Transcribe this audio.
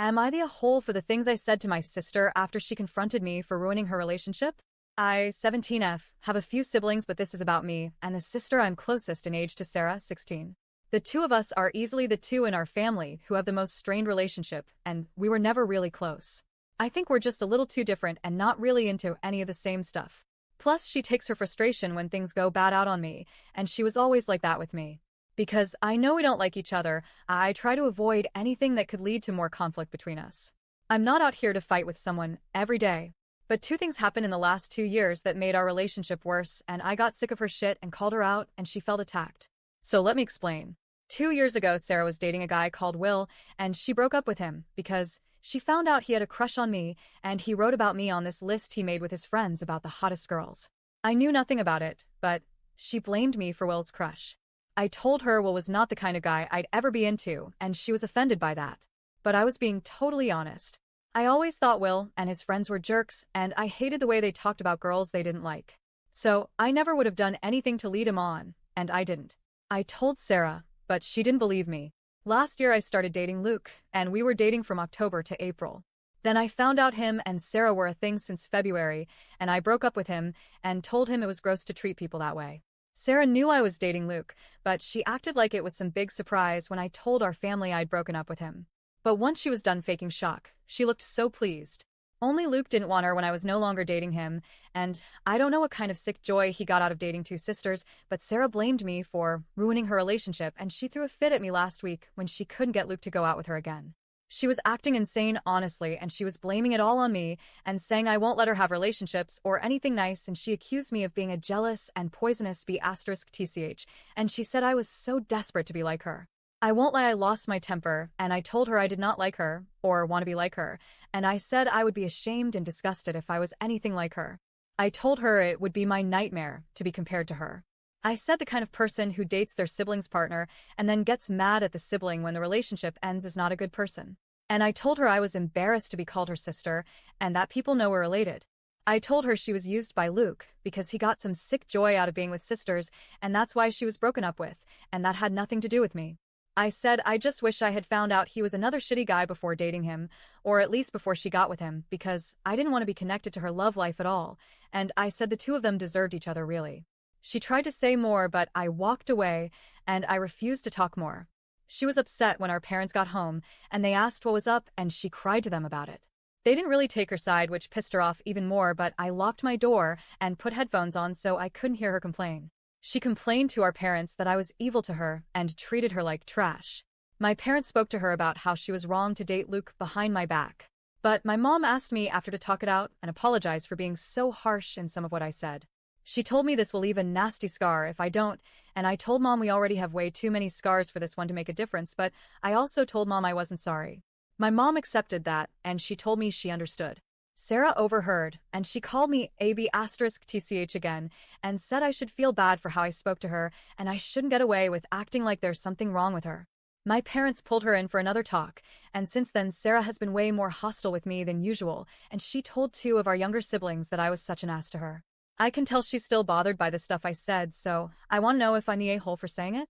Am I the a-hole for the things I said to my sister after she confronted me for ruining her relationship? I, 17F, have a few siblings, but this is about me and the sister I'm closest in age to, Sarah, 16. The two of us are easily the two in our family who have the most strained relationship, and we were never really close. I think we're just a little too different and not really into any of the same stuff. Plus, she takes her frustration when things go bad out on me, and she was always like that with me. Because I know we don't like each other, I try to avoid anything that could lead to more conflict between us. I'm not out here to fight with someone every day. But two things happened in the last 2 years that made our relationship worse, and I got sick of her shit and called her out, and she felt attacked. So let me explain. 2 years ago, Sarah was dating a guy called Will, and she broke up with him because she found out he had a crush on me, and he wrote about me on this list he made with his friends about the hottest girls. I knew nothing about it, but she blamed me for Will's crush. I told her Will was not the kind of guy I'd ever be into, and she was offended by that. But I was being totally honest. I always thought Will and his friends were jerks, and I hated the way they talked about girls they didn't like. So I never would have done anything to lead him on, and I didn't. I told Sarah, but she didn't believe me. Last year I started dating Luke, and we were dating from October to April. Then I found out him and Sarah were a thing since February, and I broke up with him and told him it was gross to treat people that way. Sarah knew I was dating Luke, but she acted like it was some big surprise when I told our family I'd broken up with him. But once she was done faking shock, she looked so pleased. Only Luke didn't want her when I was no longer dating him, and I don't know what kind of sick joy he got out of dating two sisters, but Sarah blamed me for ruining her relationship, and she threw a fit at me last week when she couldn't get Luke to go out with her again. She was acting insane, honestly, and she was blaming it all on me and saying I won't let her have relationships or anything nice, and she accused me of being a jealous and poisonous B***TCH, and she said I was so desperate to be like her. I won't lie, I lost my temper, and I told her I did not like her, or want to be like her, and I said I would be ashamed and disgusted if I was anything like her. I told her it would be my nightmare to be compared to her. I said the kind of person who dates their sibling's partner and then gets mad at the sibling when the relationship ends is not a good person. And I told her I was embarrassed to be called her sister, and that people know we're related. I told her she was used by Luke because he got some sick joy out of being with sisters, and that's why she was broken up with, and that had nothing to do with me. I said I just wish I had found out he was another shitty guy before dating him, or at least before she got with him, because I didn't want to be connected to her love life at all, and I said the two of them deserved each other really. She tried to say more, but I walked away, and I refused to talk more. She was upset when our parents got home, and they asked what was up, and she cried to them about it. They didn't really take her side, which pissed her off even more, but I locked my door and put headphones on so I couldn't hear her complain. She complained to our parents that I was evil to her and treated her like trash. My parents spoke to her about how she was wrong to date Luke behind my back. But my mom asked me after to talk it out and apologize for being so harsh in some of what I said. She told me this will leave a nasty scar if I don't, and I told Mom we already have way too many scars for this one to make a difference, but I also told Mom I wasn't sorry. My mom accepted that, and she told me she understood. Sarah overheard, and she called me AB**TCH again, and said I should feel bad for how I spoke to her, and I shouldn't get away with acting like there's something wrong with her. My parents pulled her in for another talk, and since then Sarah has been way more hostile with me than usual, and she told two of our younger siblings that I was such an ass to her. I can tell she's still bothered by the stuff I said, so I want to know if I'm the a-hole for saying it?